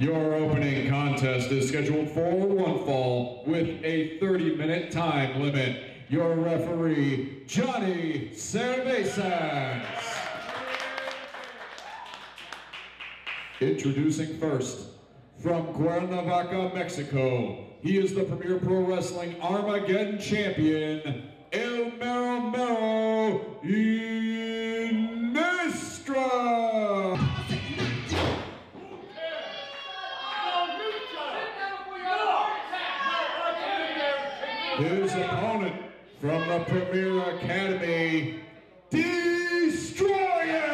Your opening contest is scheduled for one fall with a 30-minute time limit. Your referee, Johnny Cervezas. Introducing first, from Cuernavaca, Mexico, he is the Premier Pro Wrestling Armageddon champion, El Mero Mero Iniestra. His opponent from the Premier Academy, Stroyer.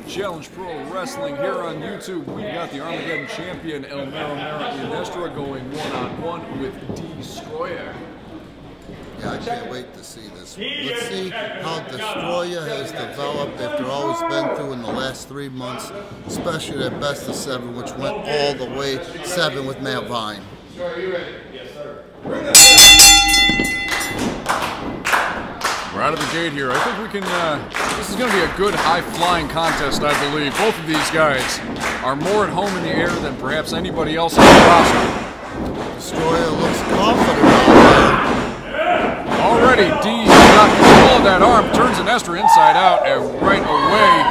Challenge Pro Wrestling here on YouTube. We've got the Armageddon champion El Mero Mero Iniestra going one-on-one with Stroyer. Yeah, I can't wait to see this one. Let's see how Stroyer has developed after all he's been through in the last 3 months, especially that best of 7, which went all the way 7 with Matt Vine. Sure, are you ready? Yes, sir. We're out of the gate here. I think we can, this is going to be a good high-flying contest, I believe. Both of these guys are more at home in the air than perhaps anybody else on the roster. Stroyer looks confident out there. Already, D got control of that arm, turns Iniestra inside out and right away.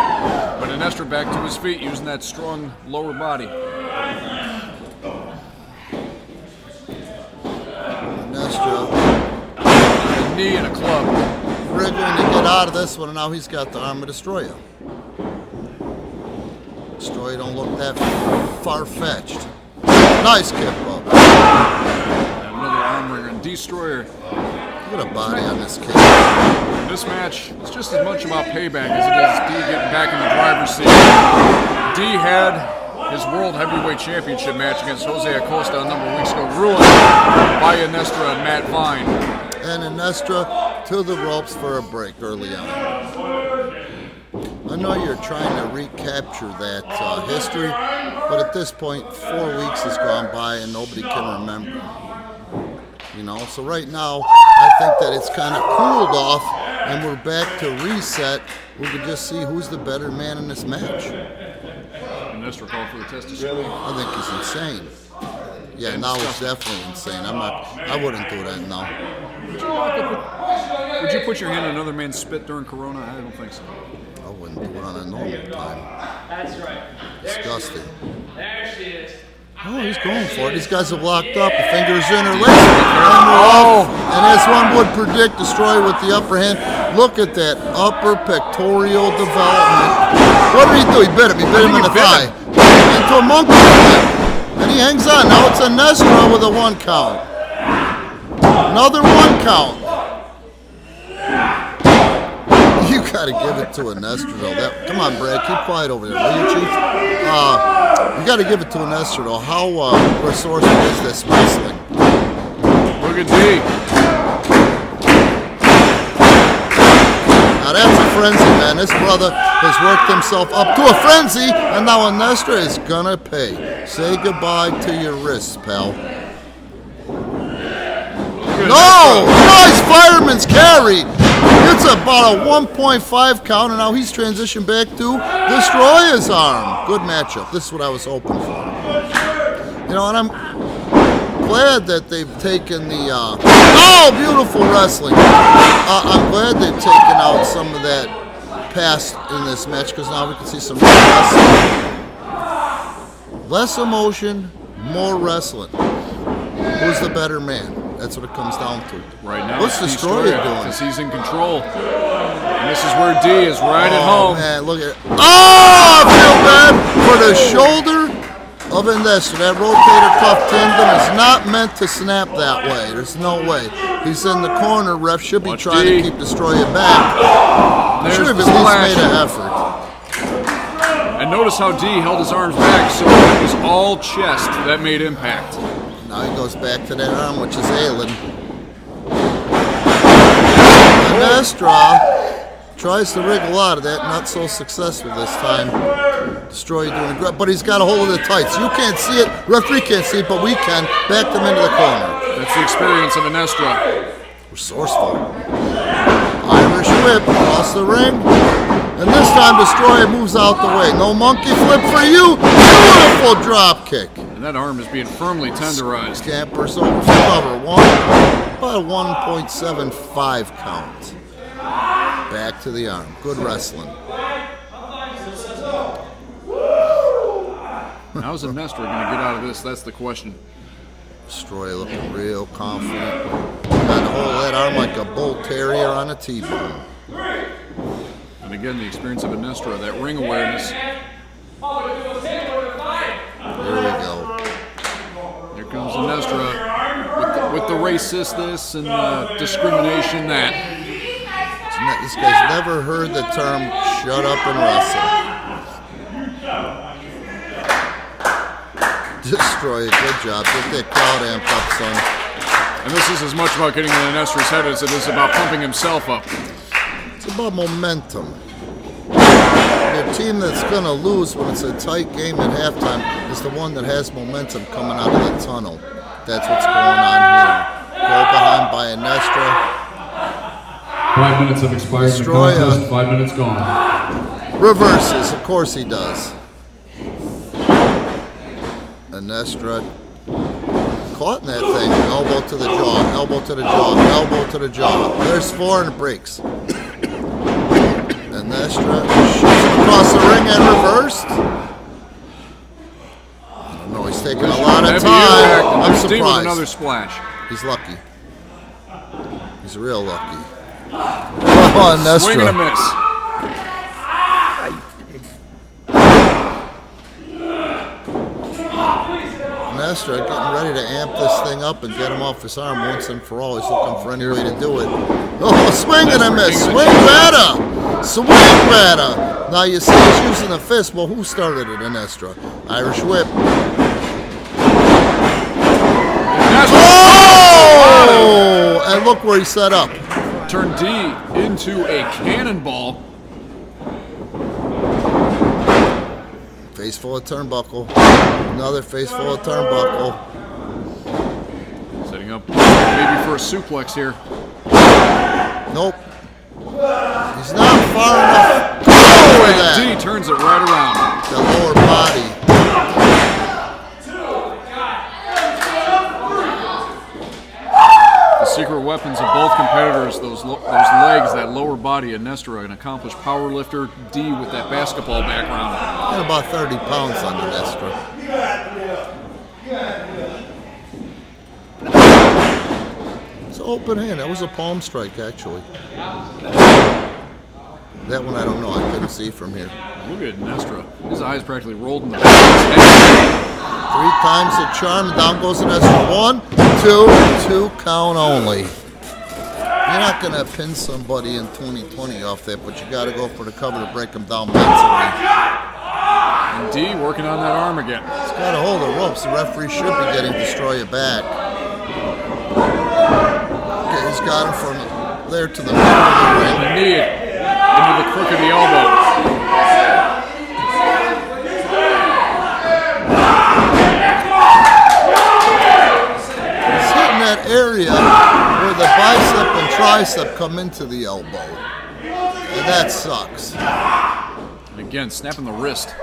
But Iniestra back to his feet using that strong lower body. Iniestra. A knee and a club. Riggering to get out of this one, and now he's got the arm of Stroyer. Stroyer don't look that far-fetched. Nice kick up. Another arm ringer, and Stroyer. Look at a body on this kid. This match is just as much about payback as it is D getting back in the driver's seat. D had his World Heavyweight Championship match against Jose Acosta a number of weeks ago, ruined by Iniestra and Matt Vine. And Iniestra to the ropes for a break early on. I know you're trying to recapture that history, but at this point, 4 weeks has gone by and nobody can remember. You know, so right now, I think that it's kind of cooled off and we're back to reset. We can just see who's the better man in this match. Iniestra called for the testosterone. I think he's insane. Yeah, now it's definitely insane. I wouldn't do that now. Would you put your hand on another man's spit during Corona? I don't think so. I wouldn't do it on a normal time. That's right. Disgusting. There she is. Oh, he's going for it. These guys have locked up. The fingers interlaced. And as one would predict, Stroyer with the upper hand. Look at that upper pectoral development. What did he do? He bit him. He bit him in the thigh. Into a monkey flip. And he hangs on. Now it's Iniestra with a 1 count. Another 1 count. You gotta give it to Iniestra though. Come on, Brad, keep quiet over there, will you, Chief? You gotta give it to Iniestra though. How resourceful is this wrestling? Look at D. Now that's a frenzy, man. This brother has worked himself up to a frenzy, and now Iniestra is gonna pay. Say goodbye to your wrists, pal. No! Nice fireman's carry! It's about a 1.5 count, and now he's transitioned back to Stroyer's arm. Good matchup. This is what I was hoping for. You know, and I'm glad that they've taken the... oh, beautiful wrestling. I'm glad they've taken out some of that past in this match, because now we can see some real wrestling. Less emotion, more wrestling. Who's the better man? That's what it comes down to. Right now, what's the Stroyer doing? Because he's in control. And this is where D is right at home. Oh, man, look at it. Oh, I feel bad for the shoulder of Iniestra. That rotator cuff tendon is not meant to snap that way. There's no way. He's in the corner. Ref should be trying to keep the Stroyer back. Should have at least made an effort. And notice how D held his arms back, so it was all chest that made impact. Now he goes back to that arm, which is ailing. Iniestra tries to wriggle out of that, not so successful this time. Stroyer doing a great, but he's got a hold of the tights. You can't see it, referee can't see it, but we can. Back them into the corner. That's the experience of Iniestra. Resourceful. Irish whip across the ring. And this time the Stroyer moves out the way. No monkey flip for you. Beautiful drop kick. And that arm is being firmly tenderized. Scampers over for cover. About a 1.75 count. Back to the arm. Good wrestling. How's Iniestra going to get out of this? That's the question. Stroyer looking real confident. Got to hold that arm like a bull terrier on a T-bone. And again, the experience of Iniestra, that ring awareness. There we go. Here comes Iniestra with the racist this and discrimination that. This guy's never heard the term "shut up and wrestle." Stroyer, good job. Get that crowd amped up, son. And this is as much about getting in Iniestra's head as it is about pumping himself up. It's about momentum. The team that's going to lose when it's a tight game at halftime is the one that has momentum coming out of the tunnel. That's what's going on here. Goal behind by Iniestra. 5 minutes have expired in the contest, 5 minutes gone. Reverses, of course he does. Iniestra caught in that thing. Elbow to the jaw, elbow to the jaw, elbow to the jaw. There's 4 and it breaks. Iniestra shoots him across the ring and reversed. I don't know, he's taking a lot of time. I'm surprised. Another splash. He's lucky. He's real lucky. Oh, Iniestra. Swing and a miss. Iniestra getting ready to amp this thing up and get him off his arm once and for all. He's looking for any way to do it. Oh, swing and a miss. Swing batter. Swing batter. Now you see he's using a fist. Well, who started it? Iniestra. Irish whip. Oh! And look where he set up. Turned D into a cannonball. Face full of turnbuckle. Another face full of turnbuckle. Setting up maybe for a suplex here. Nope. He's not far enough. Oh, and D turns it right around. The lower body. The secret weapons of both competitors, those legs, that lower body. Iniestra, an accomplished power lifter. D with that basketball background. And about 30 pounds on Iniestra. It's an open hand. That was a palm strike, actually. That one I don't know. I couldn't see from here. Look at Iniestra. His eyes practically rolled in the back of his head. 3 times the charm. Down goes Iniestra. 1, 2 count only. You're not going to pin somebody in 2020 off that, but you got to go for the cover to break them down mentally. And D working on that arm again. He's got to hold the ropes. The referee should be getting Stroyer back. Okay, he's got him from there to the middle of the ring. The knee into the crook of the elbow. He's hitting that area where the bicep and tricep come into the elbow. And that sucks. And again, snapping the wrist.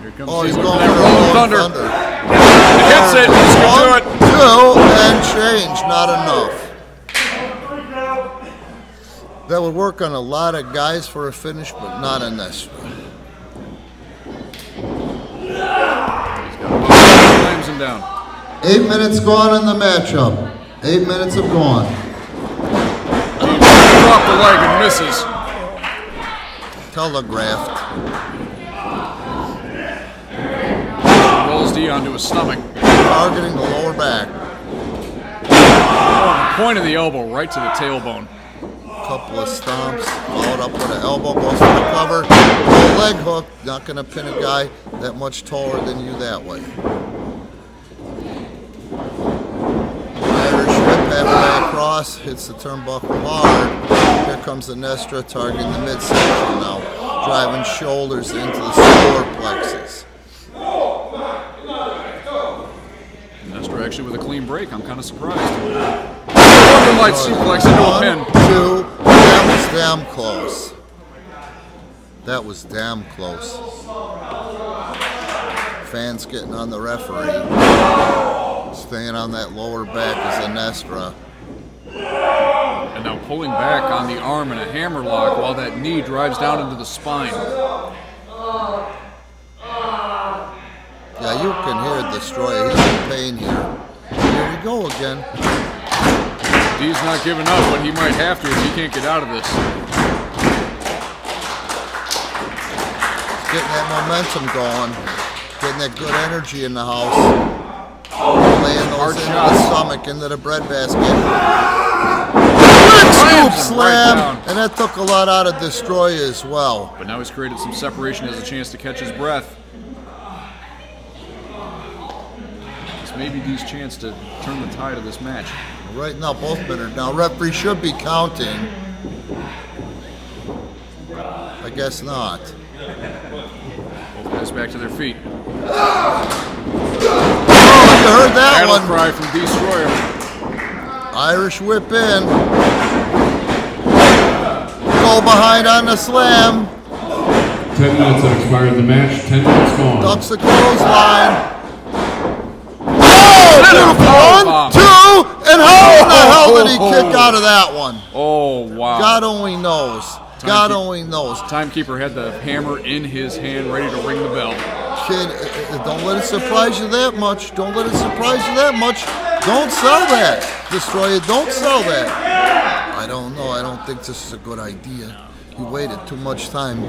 Here comes he's going for that the rolling thunder. It hits it. It's going to do it. 2 and change. Not enough. That would work on a lot of guys for a finish, but not on Iniestra. Slams him down. 8 minutes gone in the matchup. 8 minutes have gone. Off the leg and misses. Telegraphed. Rolls D onto his stomach. Targeting the lower back. Oh, point of the elbow right to the tailbone. Couple of stomps. Followed up with an elbow. Goes for the cover. Low leg hook. Not going to pin a guy that much taller than you that way. Irish whip halfway across. Hits the turnbuckle hard. Here comes Iniestra targeting the midsection now. Driving shoulders into the solar plexus. Iniestra actually with a clean break. I'm kind of surprised. Northern Light suplex into a pin. 1, 2. That was damn close. That was damn close. Fans getting on the referee. Staying on that lower back is Iniestra. And now pulling back on the arm in a hammerlock while that knee drives down into the spine. Yeah, you can hear the Stroyer. He's in pain here. Here we go again. D's not giving up, but he might have to if he can't get out of this. Getting that momentum going. Getting that good energy in the house. Laying those into the stomach, into the breadbasket. Big scoop slam! Right, and that took a lot out of Stroyer as well. But now he's created some separation, has a chance to catch his breath. It's maybe D's chance to turn the tide of this match. Right now, both men are down. Referee should be counting. I guess not. Both guys back to their feet. Oh, you heard that Battle one. cry from Stroyer. Irish whip in. Go behind on the slam. 10 minutes have expired in the match. 10 minutes gone. Ducks the clothesline. Oh, beautiful. 1, 2, and how in the hell did he kick out of that one? Oh, wow. God only knows. God only knows. Timekeeper had the hammer in his hand, ready to ring the bell. Kid, don't let it surprise you that much. Don't let it surprise you that much. Don't sell that. Stroyer, don't sell that. I don't know. I don't think this is a good idea. You waited too much time.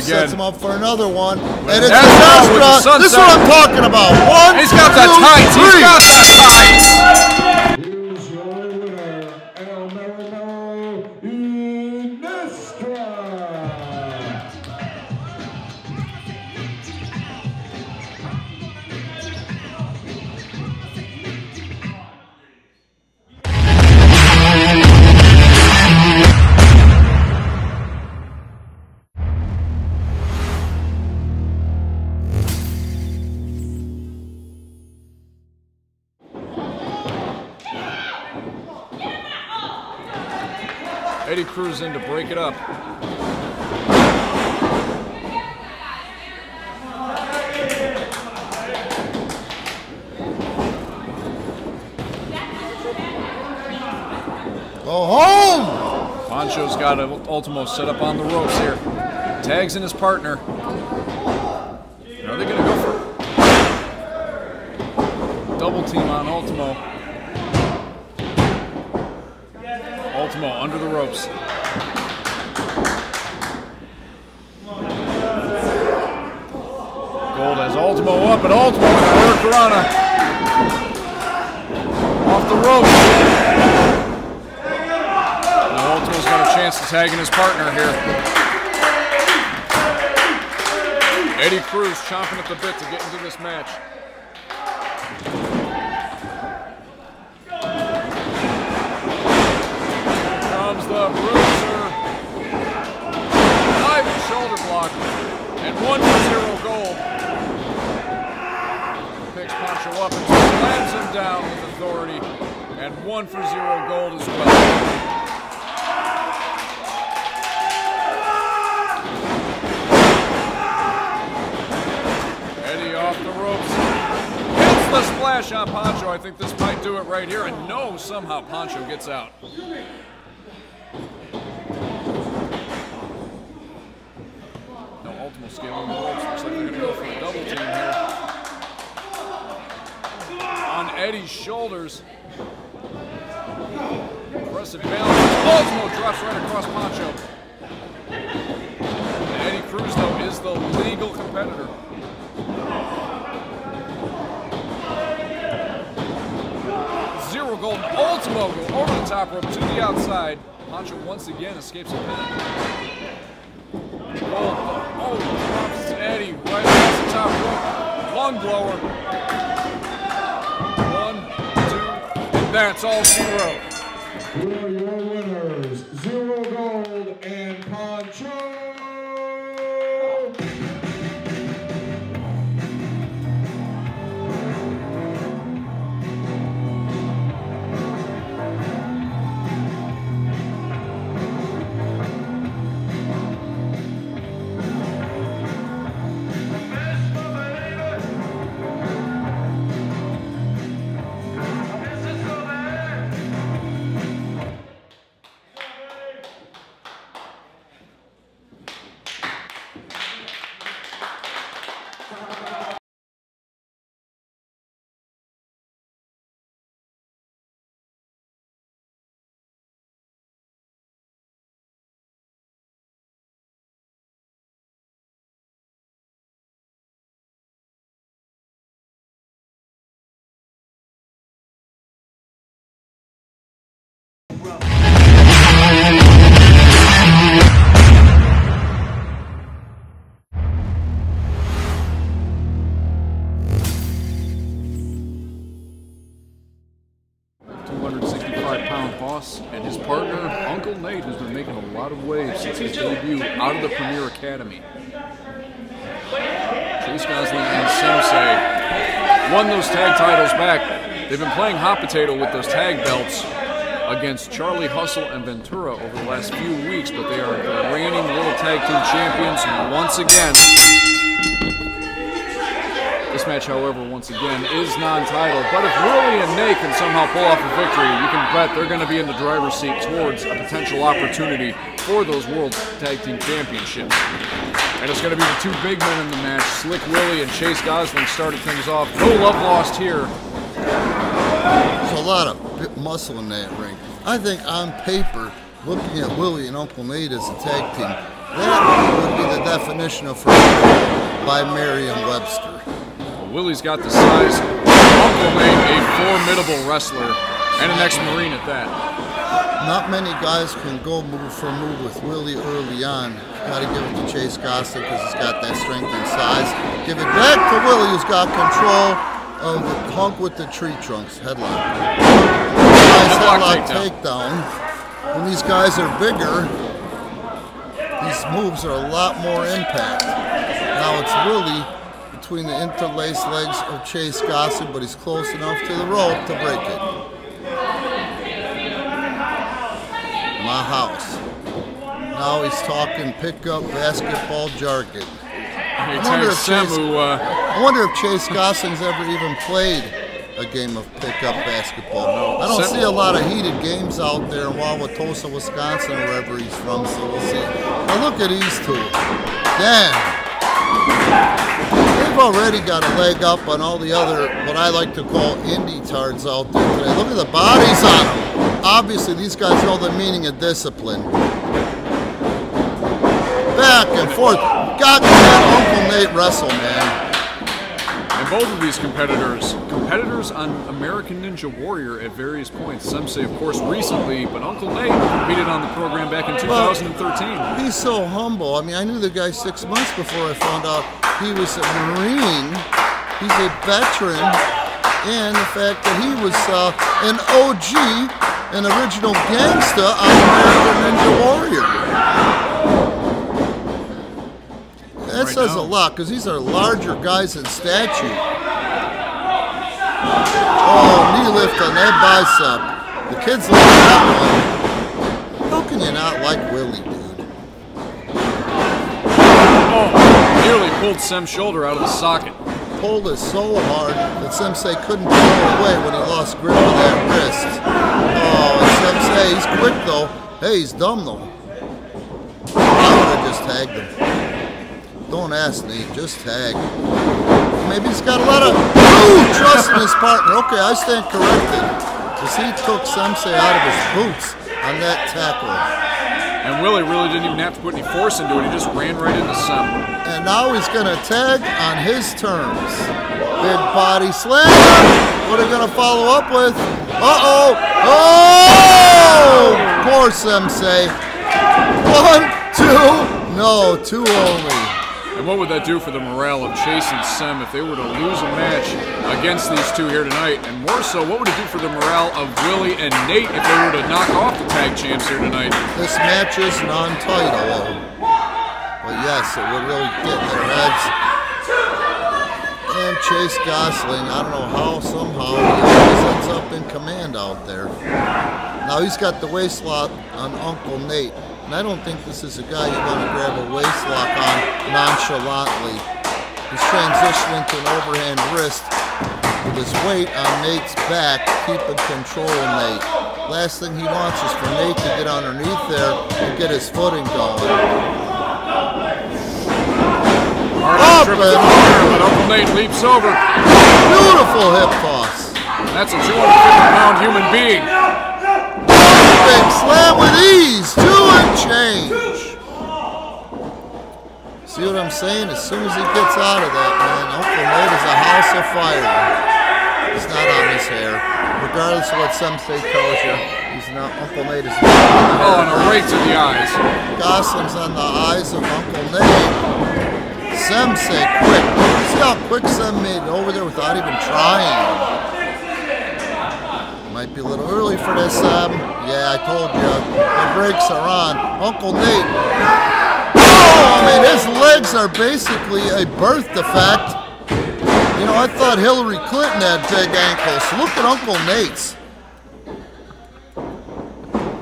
Sets him up for another one. And it's Iniestra. This is what I'm talking about. 1, He's got the tights. He's got the tights. Here's your winner, El Marino Iniestra. Eddie Cruz in to break it up. Go home! Pancho's got Ultimo set up on the ropes here. Tags in his partner. Are they going to go for double team on Ultimo? Ultimo under the ropes. Gold has Ultimo up, and Ultimo with a Hurricanrana. Off the ropes. Now Ultimo's got a chance to tag in his partner here. Eddie Cruz chomping at the bit to get into this match. The bruiser, diving shoulder block, and 1 for Zero-Gold. Picks Pancho up and slams him down with authority, and 1 for Zero-Gold as well. Eddie off the ropes, hits the splash on Pancho. I think this might do it right here. And no, somehow Pancho gets out. No Ultimo scaling the ropes. Looks like they're going to go for a double team here. On Eddie's shoulders. Impressive balance. Ultimo drops right across Pancho. Eddie Cruz, though, is the legal competitor. Zero-Gold Ultimo go over the top rope to the outside. Pancho once again escapes a pin. Gold, drops Eddie right across the top rope. Lung blower. 1, 2, and that's all zero. Here are your winners, Zero-Gold and Pancho. And his partner, Uncle Nate, has been making a lot of waves since his debut out of the Premier Academy. Chase Gosling and Sensei won those tag titles back. They've been playing hot potato with those tag belts against Charlie Hustle and Ventura over the last few weeks, but they are the reigning World Tag Team Champions once again. This match, however, once again, is non-title, but if Willie and Nate can somehow pull off a victory, you can bet they're going to be in the driver's seat towards a potential opportunity for those World Tag Team Championships. And it's going to be the two big men in the match. Slick Willie and Chase Gosling started things off. No love lost here. There's a lot of muscle in that ring. I think on paper, looking at Willie and Uncle Nate as a tag team, that would be the definition of formidable by Merriam-Webster. Willie's got the size. Uncle Nate, a formidable wrestler, and an ex-Marine at that. Not many guys can go move for move with Willie early on. Got to give it to Chase Gosling because he's got that strength and size. Give it back to Willie, who's got control of the hunk with the tree trunks. Headlock. Headlock takedown. When these guys are bigger, these moves are a lot more impact. Now it's Willie between the interlaced legs of Chase Gosling, but he's close enough to the rope to break it. My house. Now he's talking pickup basketball jargon. I wonder if Chase Gosling's ever even played a game of pickup basketball. No. I don't see a lot of heated games out there in Wauwatosa, Wisconsin, or wherever he's from, so we'll see. Now look at these two. Damn. They've already got a leg up on all the other, what I like to call indie tards out there today. Look at the bodies on them. Obviously, these guys know the meaning of discipline. Back and forth. Got to let Uncle Nate wrestle, man. And both of these competitors on American Ninja Warrior at various points. Some say, of course, recently, but Uncle Nate competed on the program back in 2013. He's so humble. I mean, I knew the guy 6 months before I found out he was a Marine. He's a veteran, and the fact that he was an OG, an original gangsta on American Ninja Warrior. That says a lot, because these are larger guys in stature. Oh, knee lift on that bicep. The kids like that one. How can you not like Willie, dude? Oh, nearly pulled Sem's shoulder out of the socket. pulled it so hard that Sensei couldn't pull it away when he lost grip of that wrist. Oh, and Sensei, he's quick though. Hey, he's dumb though. I would have just tagged him. Don't ask Nate, just tag. Maybe he's got a lot of trust in his partner. Okay, I stand corrected. Because he took Sensei out of his boots on that tackle. And Willie really didn't even have to put any force into it. He just ran right into Sem. And now he's going to tag on his terms. Big body slam. What are they going to follow up with? Uh-oh. Oh! Poor Sensei. 1, 2. No, 2 only. And what would that do for the morale of Chase and Sem if they were to lose a match against these two here tonight? And more so, what would it do for the morale of Willie and Nate if they were to knock off the tag champs here tonight? This match is non-title. But yes, it would really get in their heads. And Chase Gosling, I don't know how, somehow, he always ends up in command out there. Now he's got the waist lock on Uncle Nate. And I don't think this is a guy you want to grab a waist lock on nonchalantly. He's transitioning to an overhand wrist with his weight on Nate's back, keeping control of Nate. Last thing he wants is for Nate to get underneath there and get his footing going. Up and but Uncle Nate leaps over. Beautiful hip toss. That's a 250-pound human being. Big slam with ease, 2 and change. See what I'm saying? As soon as he gets out of that, man, Uncle Nate is a house of fire. He's not on his hair. Regardless of what Sensei tells you, he's not. Uncle Nate is not on the hair. Oh, and a right to the eyes. Gosling's on the eyes of Uncle Nate. Sensei quick. See how quick Sem made it over there without even trying. Might be a little early for this, Sem. Yeah, I told you. The brakes are on. Uncle Nate. Oh, I mean, his legs are basically a birth defect. You know, I thought Hillary Clinton had big ankles. Look at Uncle Nate's.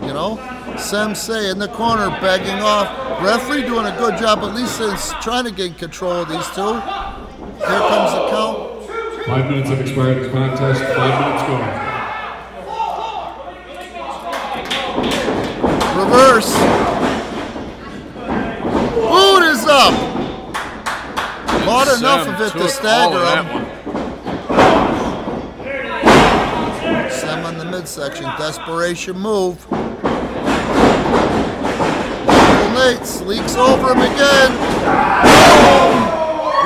You know, Sensei in the corner begging off. Referee doing a good job, at least in trying to gain control of these two. Here comes the count. 5 minutes have expired in the contest. 5 minutes going. Reverse. Boot is up. Caught enough of it to stagger him. Sem on the midsection. Desperation move. Uncle Nate sleeks over him again.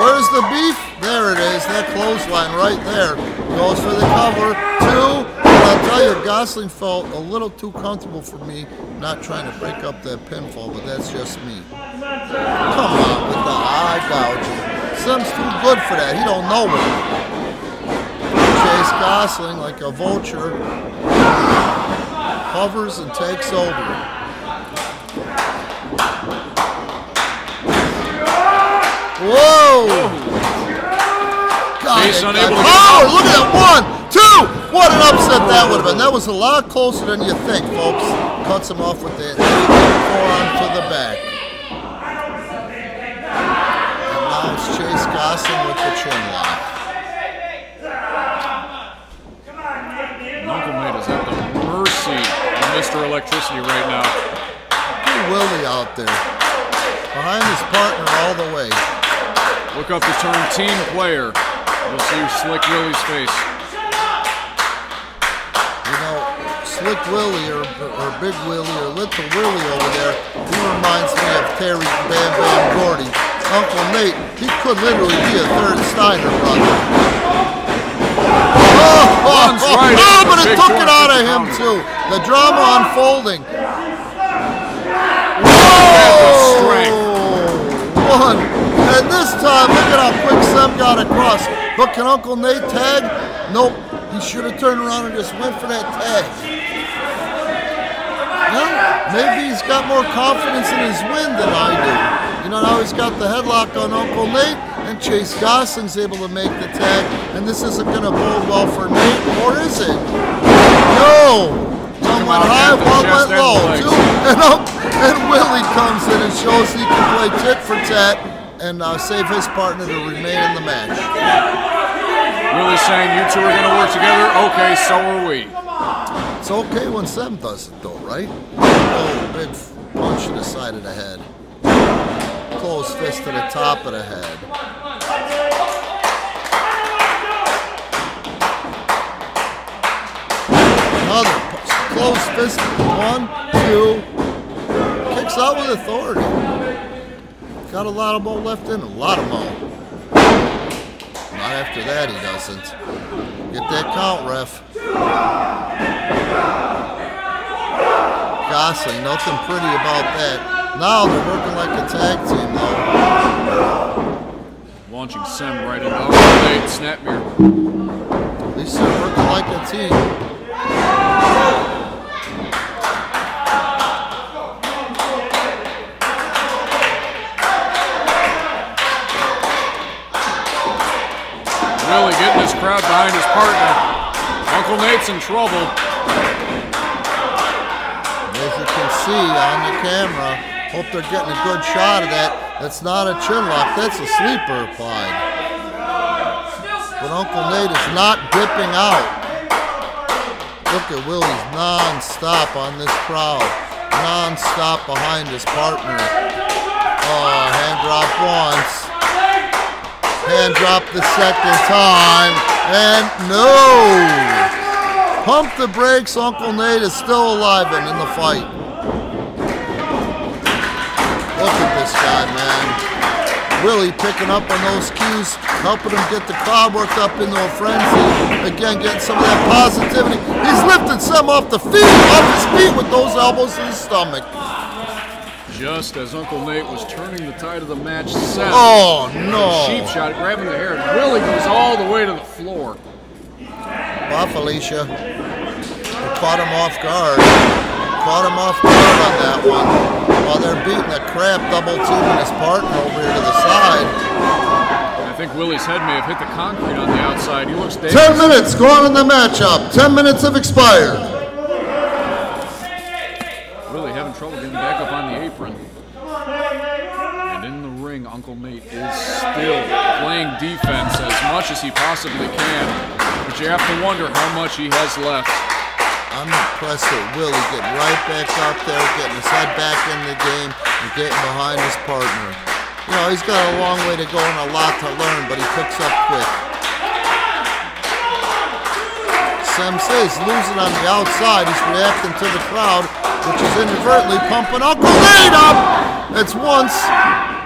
Where's the beef? There it is. That clothesline right there. Goes for the cover. 2. I'll tell you, Gosling felt a little too comfortable for me, not trying to break up that pinfall, but that's just me. Come on with the eye gouging. Sem's too good for that. He don't know it. Chase Gosling like a vulture. Hovers and takes over. Whoa! God, oh, look at that. 1, 2! What an upset that would have been. That was a lot closer than you think, folks. Cuts him off with the forearm to the back. And now it's Chase Gosling with the chin lock. Uncle Nate is at the mercy of Mr. Electricity right now. Big Willie out there. Behind his partner all the way. Look up the term team player. You'll see Slick Willie's face. You know, Slick Willie or Big Willie or Little Willie over there, he reminds me of Terry Bam Bam Gordy. Uncle Nate, he could literally be a third Steiner brother. But it took it out of him too. The drama unfolding. Whoa! 1. And this time, look at how quick Sem got across. But can Uncle Nate tag? Nope. He should have turned around and just went for that tag. Well, maybe he's got more confidence in his win than I do. You know, now he's got the headlock on Uncle Nate, and Chase Gosling's able to make the tag, and this isn't going to bode well for Nate, or is it? No! One went high, one went low. And Willie comes in and shows he can play tit for tat. and save his partner to remain in the match. Willie's saying you two are going to work together. Okay, so are we. It's okay when Sam does it though, right? Oh, big punch to the side of the head. Close fist to the top of the head. Another close fist. 1, 2. Kicks out with authority. Got a lot of mo left in, a lot of mo. Not after that, he doesn't. Get that count, ref. Gosling, nothing pretty about that. Now they're working like a tag team, though. Launching Sem right into the snap mirror. At least they're working like a team. Really getting this crowd behind his partner. Uncle Nate's in trouble. As you can see on the camera, hope they're getting a good shot of that. That's not a chin lock, that's a sleeper applied. But Uncle Nate is not dipping out. Look at Willie's non-stop on this crowd. Non-stop behind his partner. Oh, hand drop once. Hand drop the second time, and no! Pump the brakes, Uncle Nate is still alive and in the fight. Look at this guy, man. Willie picking up on those cues, helping him get the crowd worked up into a frenzy. Again, getting some of that positivity. He's lifting some off his feet with those elbows in his stomach. Just as Uncle Nate was turning the tide of the match, Sem. Oh, no. Sheep shot, grabbing the hair, and Willie goes all the way to the floor. Wow, Felicia. They caught him off guard. Caught him off guard on that one. While they're beating the crap, double teaming his partner over here to the side. I think Willie's head may have hit the concrete on the outside. He looks dangerous. 10 minutes gone in the matchup. 10 minutes have expired. Really having trouble getting back up on the apron. And in the ring, Uncle Nate is still playing defense as much as he possibly can. But you have to wonder how much he has left. I'm impressed with Willie getting right back out there, getting his head back in the game, and getting behind his partner. You know, he's got a long way to go and a lot to learn, but he picks up quick. Sam says losing on the outside. He's reacting to the crowd, which is inadvertently pumping Uncle Nate up. That's once.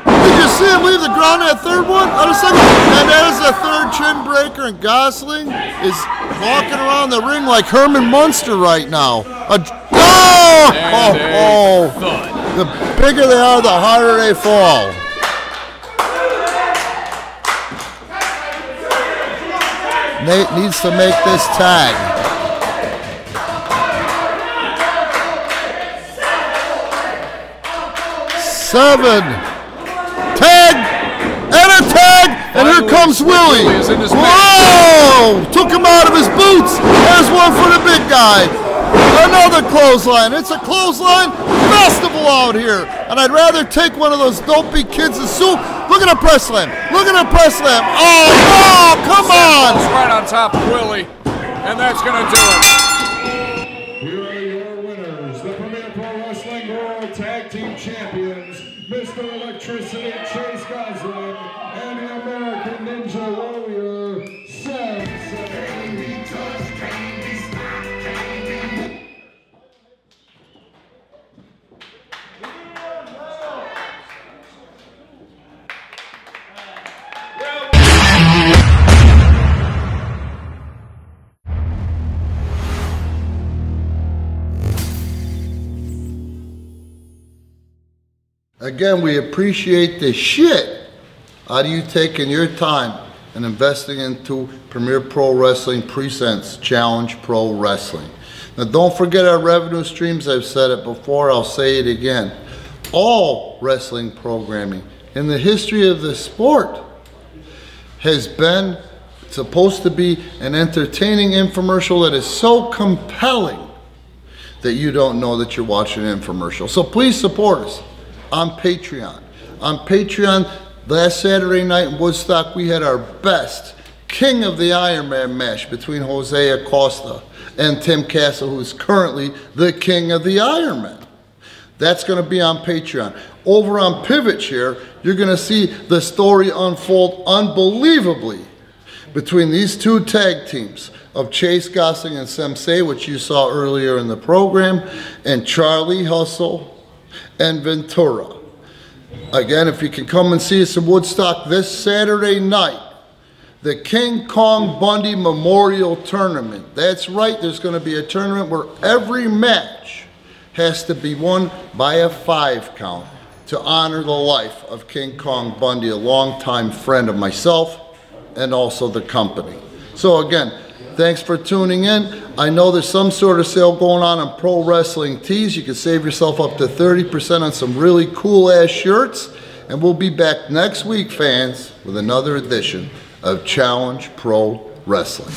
Did you see him leave the ground that third one? On a second. And there's a third chin breaker, and Gosling is walking around the ring like Herman Munster right now. The bigger they are, the harder they fall. Nate needs to make this tag. Seven. Tag. And a tag. And here comes Willie. Whoa! Took him out of his boots. There's one for the big guy. Another clothesline. It's a clothesline festival out here. And I'd rather take one of those dopey kids to soup. Look at a press slam. Look at a press slam. Oh, no! Come on! Right on top of Willie. And that's going to do it. Here are your winners, the Premier Pro Wrestling World Tag Team Champions, Mr. Electricity Chase Gosling and the American Ninja Warrior, Sam. Again, we appreciate the shit out of you taking your time and investing into Premier Pro Wrestling Presents Challenge Pro Wrestling. Now, don't forget our revenue streams. I've said it before. I'll say it again. All wrestling programming in the history of the sport has been supposed to be an entertaining infomercial that is so compelling that you don't know that you're watching an infomercial. So please support us on Patreon. On Patreon, Last Saturday night in Woodstock, we had our best King of the Ironman match between Jose Acosta and Tim Castle, who is currently the King of the Ironman. That's going to be on Patreon. Over on Pivot Chair, you're going to see the story unfold unbelievably between these two tag teams of Chase Gosling and Sensei, which you saw earlier in the program, and Charlie Hustle and Ventura. Again, if you can come and see us in Woodstock this Saturday night, the King Kong Bundy Memorial Tournament. That's right, there's going to be a tournament where every match has to be won by a 5 count to honor the life of King Kong Bundy, a longtime friend of myself and also the company. So again, thanks for tuning in. I know there's some sort of sale going on Pro Wrestling Tees. You can save yourself up to 30% on some really cool ass shirts. And we'll be back next week, fans, with another edition of Challenge Pro Wrestling.